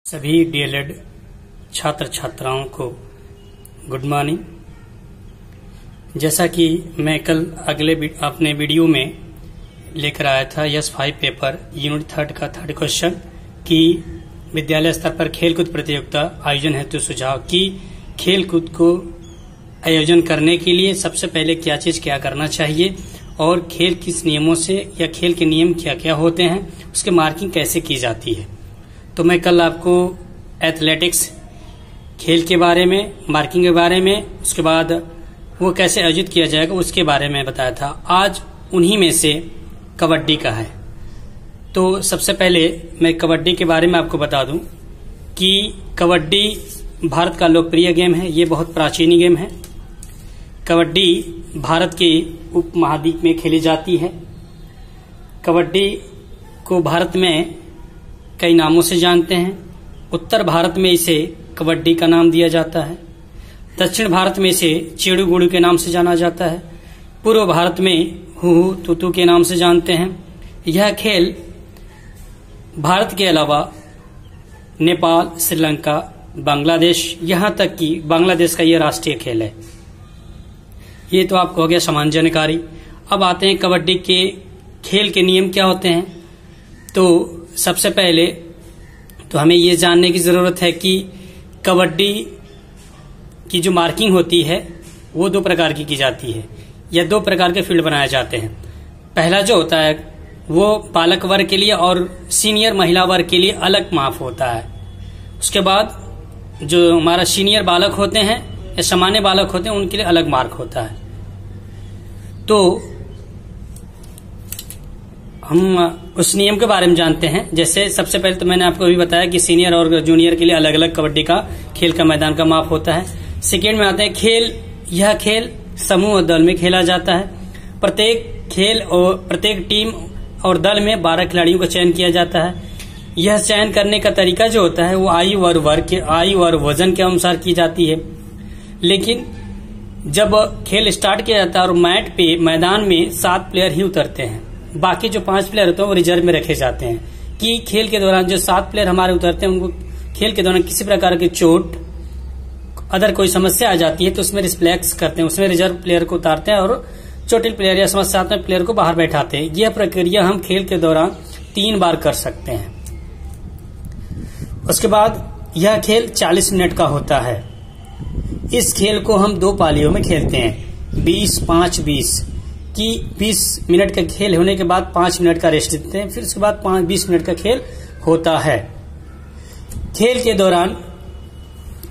सभी डीएलएड छात्र छात्राओं को गुड मॉर्निंग। जैसा कि मैं कल अपने वीडियो में लेकर आया था यस 5 पेपर यूनिट 3 का 3rd क्वेश्चन कि विद्यालय स्तर पर खेलकूद प्रतियोगिता आयोजन हेतु सुझाव कि खेलकूद को आयोजन करने के लिए सबसे पहले क्या करना चाहिए और खेल किस नियमों से या खेल के नियम क्या क्या होते हैं, उसके मार्किंग कैसे की जाती है। तो मैं कल आपको एथलेटिक्स खेल के बारे में, मार्किंग के बारे में, उसके बाद वो कैसे आयोजित किया जाएगा उसके बारे में बताया था। आज उन्हीं में से कबड्डी का है। तो सबसे पहले मैं कबड्डी के बारे में आपको बता दूं कि कबड्डी भारत का लोकप्रिय गेम है। ये बहुत प्राचीन गेम है। कबड्डी भारत के उपमहाद्वीप में खेली जाती है। कबड्डी को भारत में कई नामों से जानते हैं। उत्तर भारत में इसे कबड्डी का नाम दिया जाता है। दक्षिण भारत में इसे चेड़ू गुड़ू के नाम से जाना जाता है। पूर्व भारत में हु तुतु के नाम से जानते हैं। यह खेल भारत के अलावा नेपाल, श्रीलंका, बांग्लादेश, यहाँ तक कि बांग्लादेश का यह राष्ट्रीय खेल है। ये तो आपको हो गया सामान्य जानकारी। अब आते हैं कबड्डी के खेल के नियम क्या होते हैं। तो सबसे पहले तो हमें ये जानने की जरूरत है कि कबड्डी की जो मार्किंग होती है वो 2 प्रकार की जाती है या 2 प्रकार के फील्ड बनाए जाते हैं। पहला जो होता है वो बालक वर्ग के लिए और सीनियर महिला वर्ग के लिए अलग माप होता है। उसके बाद जो हमारा सीनियर बालक होते हैं या सामान्य बालक होते हैं उनके लिए अलग मार्क होता है। तो हम उस नियम के बारे में जानते हैं। जैसे सबसे पहले तो मैंने आपको अभी बताया कि सीनियर और जूनियर के लिए अलग अलग कबड्डी का खेल का मैदान का माप होता है। सेकेंड में आते हैं खेल। यह खेल समूह और दल में खेला जाता है। प्रत्येक टीम और दल में 12 खिलाड़ियों का चयन किया जाता है। यह चयन करने का तरीका जो होता है वो आयु और वजन के अनुसार की जाती है। लेकिन जब खेल स्टार्ट किया जाता है और मैदान में 7 प्लेयर ही उतरते हैं, बाकी जो 5 प्लेयर होते हैं वो रिजर्व में रखे जाते हैं कि खेल के दौरान जो 7 प्लेयर हमारे उतरते हैं उनको खेल के दौरान किसी प्रकार की चोट अगर कोई समस्या आ जाती है तो उसमें रिफ्लेक्स करते हैं, उसमें रिजर्व प्लेयर को उतारते हैं और चोटिल प्लेयर या समस्यात्मक प्लेयर को बाहर बैठाते हैं। यह प्रक्रिया हम खेल के दौरान 3 बार कर सकते हैं। उसके बाद यह खेल 40 मिनट का होता है। इस खेल को हम 2 पालियों में खेलते हैं, 20-5-20 कि 20 मिनट का खेल होने के बाद 5 मिनट का रेस्ट देते हैं, फिर उसके बाद 20 मिनट का खेल होता है। खेल के दौरान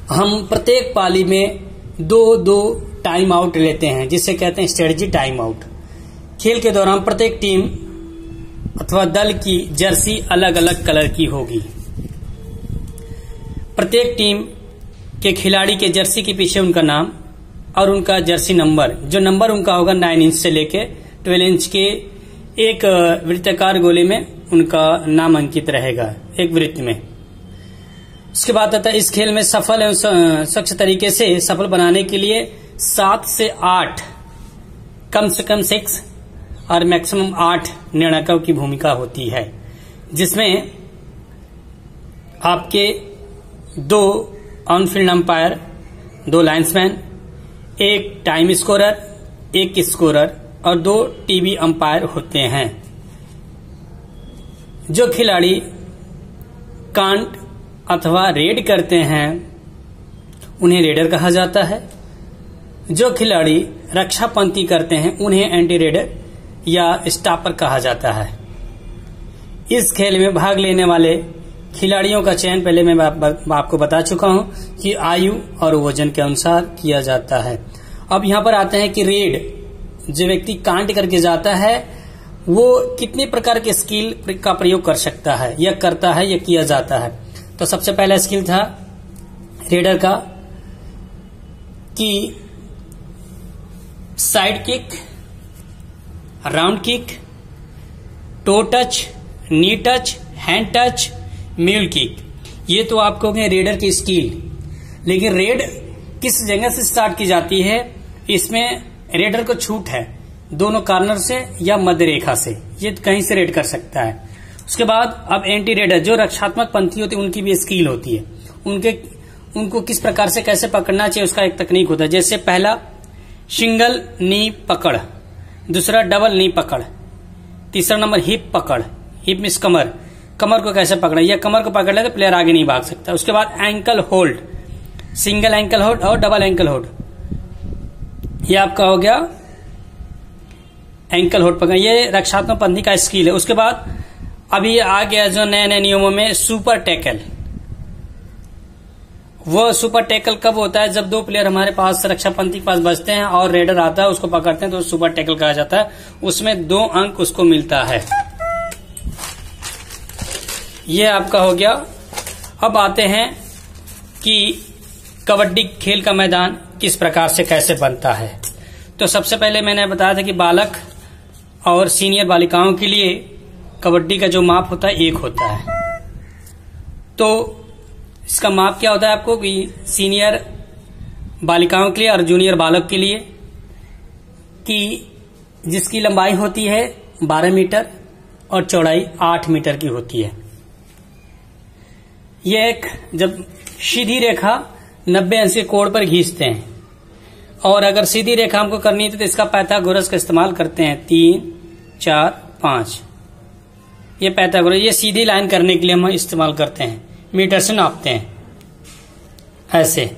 हम प्रत्येक पाली में 2 टाइम आउट लेते हैं जिसे कहते हैं स्ट्रेटजी टाइम आउट। खेल के दौरान प्रत्येक टीम अथवा दल की जर्सी अलग अलग कलर की होगी। प्रत्येक टीम के खिलाड़ी के जर्सी के पीछे उनका नाम और उनका जर्सी नंबर, जो नंबर उनका होगा 9 इंच से लेके 12 इंच के एक वृत्ताकार गोले में उनका नाम अंकित रहेगा एक वृत्त में। उसके बाद आता है इस खेल में सफल एवं स्वच्छ तरीके से सफल बनाने के लिए 7 से 8, कम से कम 6 और मैक्सिमम 8 निर्णायकों की भूमिका होती है, जिसमें आपके 2 on field umpire, 2 linesman, 1 time scorer, 1 scorer और 2 टीवी अंपायर होते हैं। जो खिलाड़ी कांट अथवा रेड करते हैं उन्हें रेडर कहा जाता है। जो खिलाड़ी रक्षा पंक्ति करते हैं उन्हें एंटी रेडर या स्टॉपर कहा जाता है। इस खेल में भाग लेने वाले खिलाड़ियों का चयन पहले मैं आपको बता चुका हूं कि आयु और वजन के अनुसार किया जाता है। अब यहां पर आते हैं कि रेड जो व्यक्ति कांट करके जाता है वो कितने प्रकार के स्किल का प्रयोग कर सकता है या करता है या किया जाता है। तो सबसे पहला स्किल था रेडर का कि side kick, round kick, toe touch, knee touch, hand touch, mule kick. ये तो आपको कहें रेडर की स्किल। लेकिन रेड किस जगह से स्टार्ट की जाती है, इसमें रेडर को छूट है दोनों कॉर्नर से या मध्य रेखा से, ये कहीं से रेड कर सकता है। उसके बाद अब एंटी रेडर, जो रक्षात्मक पंथी होती है उनकी भी स्किल होती है, उनको किस प्रकार से कैसे पकड़ना चाहिए उसका एक तकनीक होता है। जैसे पहला सिंगल नी पकड़, दूसरा डबल नी पकड़, तीसरा नंबर हिप पकड़, हिप मींस कमर, कमर को कैसे पकड़ना, या कमर को पकड़ ले तो प्लेयर आगे नहीं भाग सकता। उसके बाद ankle hold, single ankle hold और डबल एंकल होल्ड, ये आपका हो गया एंकल होल्ड पकड़, ये रक्षात्मक पंथी का स्किल है। उसके बाद अभी आ गया जो नए नए नियमों में सुपर टैकल। वो सुपर टैकल कब होता है, जब दो प्लेयर हमारे पास रक्षापंथी के पास बचते हैं और रेडर आता है उसको पकड़ते हैं तो सुपर टैकल कहा जाता है, उसमें 2 अंक उसको मिलता है। ये आपका हो गया। अब आते हैं कि कबड्डी खेल का मैदान किस प्रकार से कैसे बनता है। तो सबसे पहले मैंने बताया था कि बालक और सीनियर बालिकाओं के लिए कबड्डी का जो माप होता है 1 होता है। तो इसका माप क्या होता है आपको कि सीनियर बालिकाओं के लिए और जूनियर बालक के लिए, कि जिसकी लंबाई होती है 12 मीटर और चौड़ाई 8 मीटर की होती है। ये एक जब सीधी रेखा 90 अंश के कोण पर खींचते हैं, और अगर सीधी रेखा हमको करनी है तो इसका पाइथागोरस का इस्तेमाल करते हैं, 3, 4, 5, ये पाइथागोरस, ये सीधी लाइन करने के लिए हम इस्तेमाल करते हैं, मीटर से नापते हैं ऐसे।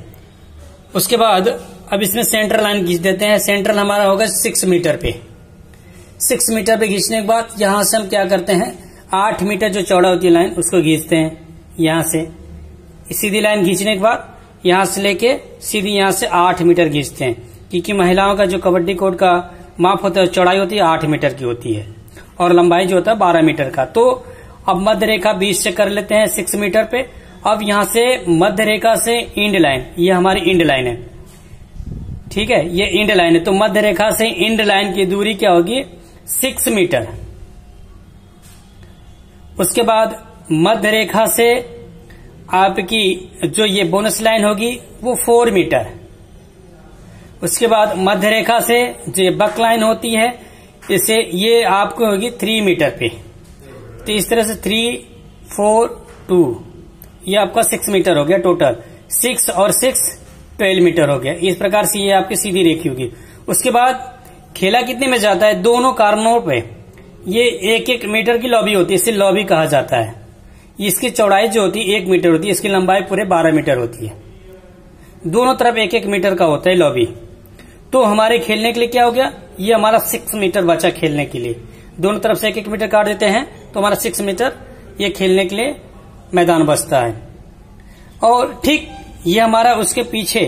उसके बाद अब इसमें सेंट्रल लाइन खींच देते हैं, सेंट्रल हमारा होगा 6 मीटर पे, 6 मीटर पे खींचने के बाद यहां से हम क्या करते हैं 8 मीटर जो चौड़ा होती है लाइन उसको खींचते हैं, यहां से सीधी लाइन खींचने के बाद यहां से लेके सीधी यहां से 8 मीटर खींचते हैं, क्योंकि महिलाओं का जो कबड्डी कोर्ट का माप होता है चौड़ाई होती है 8 मीटर की होती है और लंबाई जो होता है 12 मीटर का। तो अब मध्य रेखा 20 से कर लेते हैं 6 मीटर पे। अब यहां से मध्य रेखा से इंड लाइन, ये हमारी इंड लाइन है, ठीक है, ये इंड लाइन है। तो मध्य रेखा से इंड लाइन की दूरी क्या होगी 6 मीटर। उसके बाद मध्य रेखा से आपकी जो ये बोनस लाइन होगी वो 4 मीटर। उसके बाद मध्य रेखा से जो बक लाइन होती है इसे ये आपको होगी 3 मीटर पे। तो इस तरह से 3, 4, 2 ये आपका 6 मीटर हो गया टोटल, 6 और 6 12 मीटर हो गया। इस प्रकार से ये आपकी सीधी रेखी होगी। उसके बाद खेला कितने में जाता है, दोनों कार्नों पे ये 1-1 मीटर की लॉबी होती है, इसे लॉबी कहा जाता है। इसकी चौड़ाई जो होती है 1 मीटर होती है, इसकी लंबाई पूरे 12 मीटर होती है, दोनों तरफ 1-1 मीटर का होता है लॉबी। तो हमारे खेलने के लिए क्या हो गया, ये हमारा 6 मीटर बचा खेलने के लिए, दोनों तरफ से 1-1 मीटर काट देते हैं तो हमारा 6 मीटर ये खेलने के लिए मैदान बचता है। और ठीक ये हमारा उसके पीछे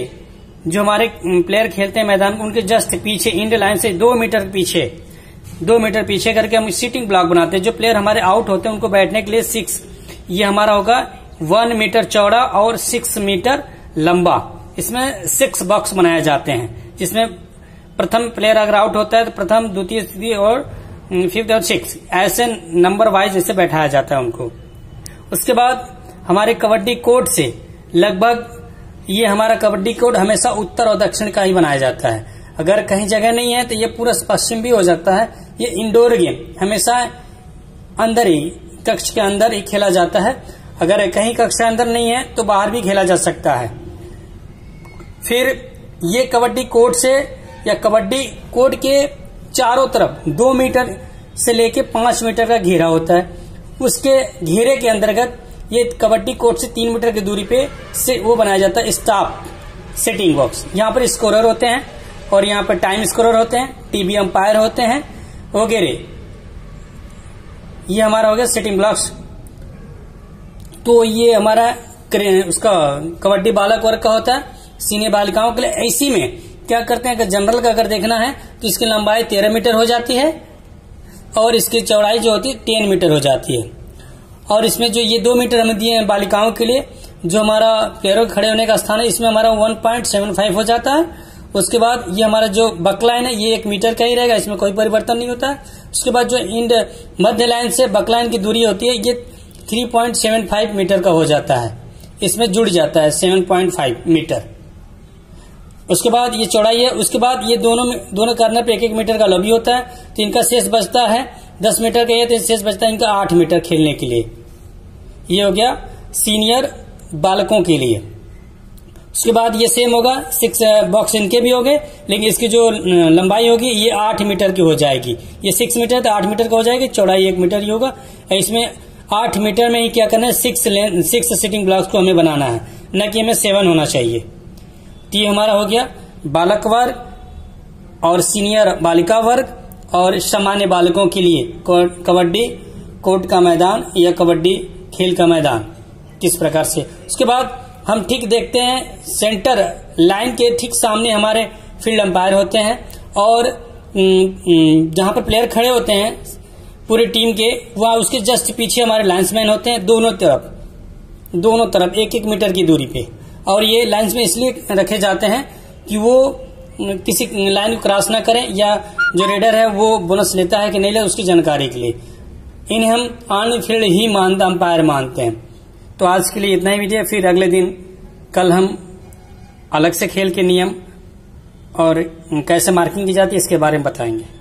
जो हमारे प्लेयर खेलते हैं मैदान, उनके जस्ट पीछे इंड लाइन से 2 मीटर पीछे करके हम सीटिंग ब्लॉक बनाते हैं। जो प्लेयर हमारे आउट होते हैं उनको बैठने के लिए 6, ये हमारा होगा 1 मीटर चौड़ा और 6 मीटर लंबा। इसमें 6 बॉक्स बनाए जाते हैं, जिसमें प्रथम प्लेयर अगर आउट होता है तो प्रथम, द्वितीय, तृतीय और 5th और 6th ऐसे नंबर वाइज इसे बैठाया जाता है उनको। उसके बाद हमारे कबड्डी कोर्ट से लगभग ये हमारा कबड्डी कोर्ट हमेशा उत्तर और दक्षिण का ही बनाया जाता है। अगर कहीं जगह नहीं है तो ये पूरा पश्चिम भी हो जाता है। ये इंडोर गेम हमेशा अंदर ही, कक्ष के अंदर ही खेला जाता है। अगर कहीं कक्ष के अंदर नहीं है तो बाहर भी खेला जा सकता है। फिर ये कबड्डी कोर्ट से या कबड्डी कोर्ट के चारों तरफ 2 मीटर से लेके 5 मीटर का घेरा होता है। उसके घेरे के अंतर्गत ये कबड्डी कोर्ट से 3 मीटर की दूरी पे से वो बनाया जाता है स्टाफ सेटिंग बॉक्स। यहाँ पर स्कोरर होते हैं और यहाँ पर टाइम स्कोरर होते हैं, टीवी अंपायर होते हैं वगैरह। ये हमारा हो गया सेटिंग ब्लॉक्स। तो ये हमारा उसका कबड्डी बालक वर्ग का होता है। सीनियर बालिकाओं के लिए ऐसी में क्या करते हैं कि जनरल का अगर देखना है तो इसकी लंबाई 13 मीटर हो जाती है और इसकी चौड़ाई जो होती है 10 मीटर हो जाती है। और इसमें जो ये 2 मीटर हमें दिए हैं बालिकाओं के लिए, जो हमारा प्लेयरों के खड़े होने का स्थान है, इसमें हमारा 1.75 हो जाता है। उसके बाद ये हमारा जो बकलाइन है ये 1 मीटर का ही रहेगा, इसमें कोई परिवर्तन नहीं होता है। उसके बाद जो इंड मध्य लाइन से बकलाइन की दूरी होती है ये 3.75 मीटर का हो जाता है, इसमें जुड़ जाता है 7.5 मीटर। उसके बाद ये चौड़ाई है। उसके बाद ये दोनों कॉर्नर पे 1-1 मीटर का लॉबी होता है। तो इनका शेष बचता है 10 मीटर का है तो शेष बचता है इनका 8 मीटर खेलने के लिए। ये हो गया सीनियर बालकों के लिए। उसके बाद ये सेम होगा, 6 बॉक्स इनके भी हो गए, लेकिन इसकी जो लंबाई होगी ये 8 मीटर की हो जाएगी। ये 6 मीटर तो 8 मीटर का हो जाएगी, चौड़ाई 1 मीटर ही होगा। इसमें 8 मीटर में ही क्या करना है, 6 सिटिंग ब्लॉक्स को हमें बनाना है, न कि हमें 7 होना चाहिए। तो ये हमारा हो गया बालक वर्ग और सीनियर बालिका वर्ग और सामान्य बालकों के लिए कबड्डी कोर्ट का मैदान या कबड्डी खेल का मैदान किस प्रकार से। उसके बाद हम ठीक देखते हैं सेंटर लाइन के ठीक सामने हमारे फील्ड अंपायर होते हैं और जहां पर प्लेयर खड़े होते हैं पूरी टीम के, वह उसके जस्ट पीछे हमारे लाइन्समैन होते हैं दोनों तरफ 1-1 मीटर की दूरी पे। और ये लाइन्समैन इसलिए रखे जाते हैं कि वो किसी लाइन को क्रॉस ना करें, या जो रेडर है वो बोनस लेता है कि नहीं ले, उसकी जानकारी के लिए इन्हें हम ऑन फील्ड ही अंपायर मानते हैं। तो आज के लिए इतना ही वीडियो, फिर अगले दिन कल हम अलग से खेल के नियम और कैसे मार्किंग की जाती है इसके बारे में बताएंगे।